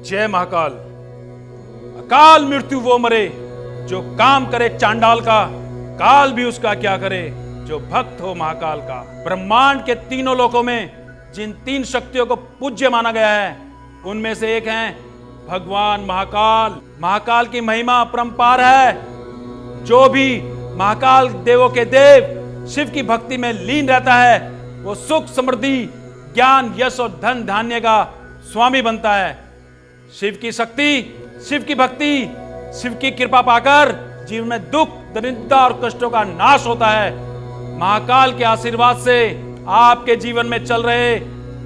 जय महाकाल। अकाल मृत्यु वो मरे जो काम करे चांडाल का, काल भी उसका क्या करे जो भक्त हो महाकाल का। ब्रह्मांड के तीनों लोकों में जिन तीन शक्तियों को पूज्य माना गया है उनमें से एक है भगवान महाकाल। महाकाल की महिमा अपरंपार है। जो भी महाकाल देवों के देव शिव की भक्ति में लीन रहता है वो सुख समृद्धि ज्ञान यश और धन धान्य का स्वामी बनता है। शिव की शक्ति, शिव की भक्ति, शिव की कृपा पाकर जीवन में दुख दरिद्रता और कष्टों का नाश होता है। महाकाल के आशीर्वाद से आपके जीवन में चल रहे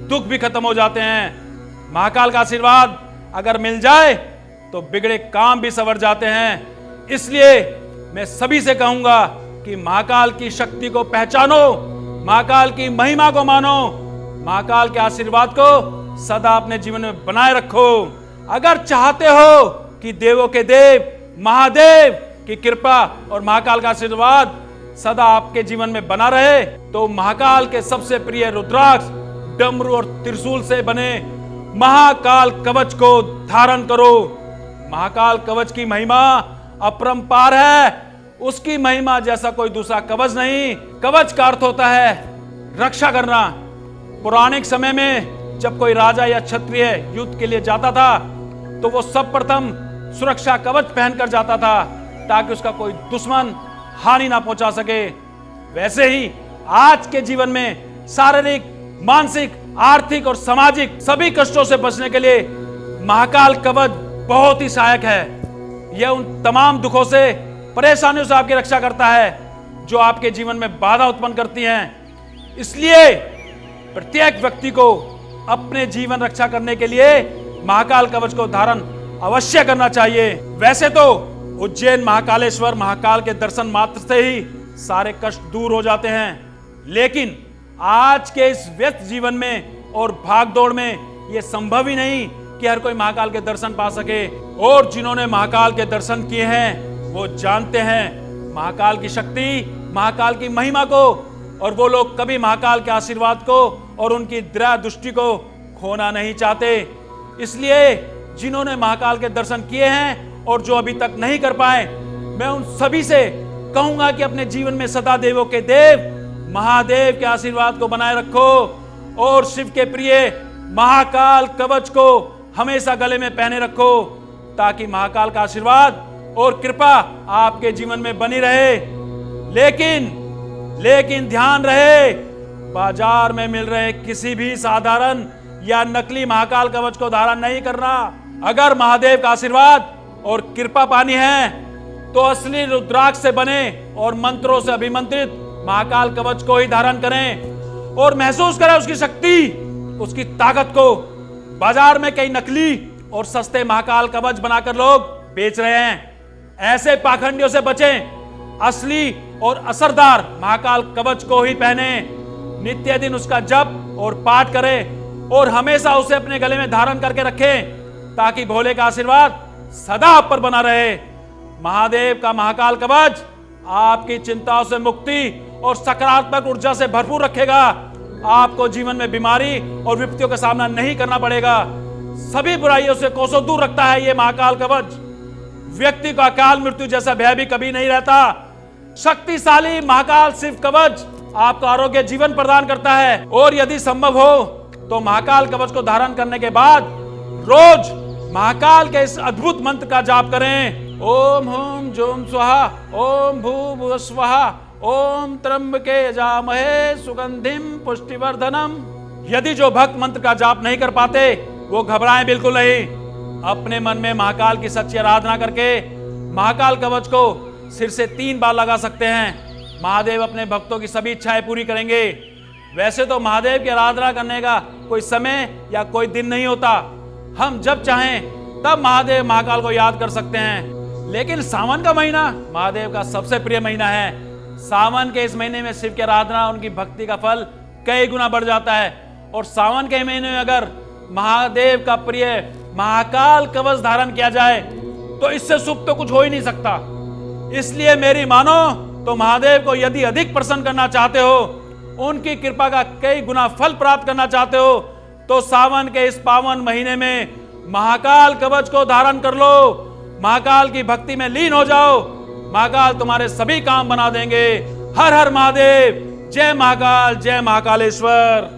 दुख भी खत्म हो जाते हैं। महाकाल का आशीर्वाद अगर मिल जाए तो बिगड़े काम भी संवर जाते हैं। इसलिए मैं सभी से कहूंगा कि महाकाल की शक्ति को पहचानो, महाकाल की महिमा को मानो, महाकाल के आशीर्वाद को सदा अपने जीवन में बनाए रखो। अगर चाहते हो कि देवों के देव महादेव की कृपा और महाकाल का आशीर्वाद सदा आपके जीवन में बना रहे तो महाकाल के सबसे प्रिय रुद्राक्ष डमरू और त्रिशूल से बने महाकाल कवच को धारण करो। महाकाल कवच की महिमा अपरंपार है। उसकी महिमा जैसा कोई दूसरा कवच नहीं। कवच का अर्थ होता है रक्षा करना। पौराणिक समय में जब कोई राजा या क्षत्रिय युद्ध के लिए जाता था तो वो सर्वप्रथम सुरक्षा कवच पहनकर जाता था ताकि उसका कोई दुश्मन हानि ना पहुंचा सके। वैसे ही आज के जीवन में शारीरिक, मानसिक, आर्थिक और सामाजिक सभी कष्टों से बचने के लिए महाकाल कवच बहुत ही सहायक है। यह उन तमाम दुखों से, परेशानियों से आपकी रक्षा करता है जो आपके जीवन में बाधा उत्पन्न करती हैं। इसलिए प्रत्येक व्यक्ति को अपने जीवन रक्षा करने के लिए महाकाल कवच को धारण अवश्य करना चाहिए। वैसे तो उज्जैन महाकालेश्वर महाकाल के दर्शन मात्र से ही सारे कष्ट दूर हो जाते हैं, लेकिन आज के इस व्यस्त जीवन में और भागदौड़ में यह संभव ही नहीं कि हर कोई महाकाल के दर्शन पा सके। और जिन्होंने महाकाल के दर्शन किए हैं वो जानते हैं महाकाल की शक्ति, महाकाल की महिमा को, और वो लोग कभी महाकाल के आशीर्वाद को और उनकी दया दृष्टि को खोना नहीं चाहते। इसलिए जिन्होंने महाकाल के दर्शन किए हैं और जो अभी तक नहीं कर पाए, मैं उन सभी से कहूंगा कि अपने जीवन में सदा देवों के देव महादेव के आशीर्वाद को बनाए रखो और शिव के प्रिय महाकाल कवच को हमेशा गले में पहने रखो ताकि महाकाल का आशीर्वाद और कृपा आपके जीवन में बनी रहे। लेकिन ध्यान रहे, बाजार में मिल रहे किसी भी साधारण या नकली महाकाल कवच को धारण नहीं करना। अगर महादेव का आशीर्वाद और कृपा पानी है तो असली रुद्राक्ष से बने और मंत्रों से अभिमंत्रित महाकाल कवच को ही धारण करें और महसूस करें उसकी शक्ति, उसकी ताकत को। बाजार में कई नकली और सस्ते महाकाल कवच बनाकर लोग बेच रहे हैं। ऐसे पाखंडियों से बचें। असली और असरदार महाकाल कवच को ही पहने, नित्य दिन उसका जप और पाठ करें और हमेशा उसे अपने गले में धारण करके रखें ताकि भोले का आशीर्वाद सदा आप पर बना रहे। महादेव का महाकाल कवच आपकी चिंताओं से मुक्ति और सकारात्मक ऊर्जा से भरपूर रखेगा। आपको जीवन में बीमारी और विपत्तियों का सामना नहीं करना पड़ेगा। सभी बुराइयों से कोसों दूर रखता है ये महाकाल कवच। व्यक्ति को अकाल मृत्यु जैसा भय भी कभी नहीं रहता। शक्तिशाली महाकाल शिव कवच आपको आरोग्य जीवन प्रदान करता है। और यदि संभव हो तो महाकाल कवच को धारण करने के बाद रोज महाकाल के इस अद्भुत मंत्र का जाप करें। ओम हुम जुम स्वाहा, ओम भूर्भुवः स्वाहा, ओम त्र्यंबके यजामहे सुगंधिम पुष्टिवर्धनम। यदि जो भक्त मंत्र का जाप नहीं कर पाते वो घबराएं बिल्कुल नहीं। अपने मन में महाकाल की सच्ची आराधना करके महाकाल कवच को सिर से 3 बार लगा सकते हैं। महादेव अपने भक्तों की सभी इच्छाएं पूरी करेंगे। वैसे तो महादेव की आराधना करने का कोई समय या कोई दिन नहीं होता। हम जब चाहें तब महादेव महाकाल को याद कर सकते हैं। लेकिन सावन का महीना महादेव का सबसे प्रिय महीना है। सावन के इस महीने में शिव की आराधना, उनकी भक्ति का फल कई गुना बढ़ जाता है। और सावन के महीने में अगर महादेव का प्रिय महाकाल कवच धारण किया जाए तो इससे शुभ तो कुछ हो ही नहीं सकता। इसलिए मेरी मानो तो महादेव को यदि अधिक प्रसन्न करना चाहते हो, उनकी कृपा का कई गुना फल प्राप्त करना चाहते हो तो सावन के इस पावन महीने में महाकाल कवच को धारण कर लो, महाकाल की भक्ति में लीन हो जाओ। महाकाल तुम्हारे सभी काम बना देंगे। हर हर महादेव, जय महाकाल, जय महाकालेश्वर।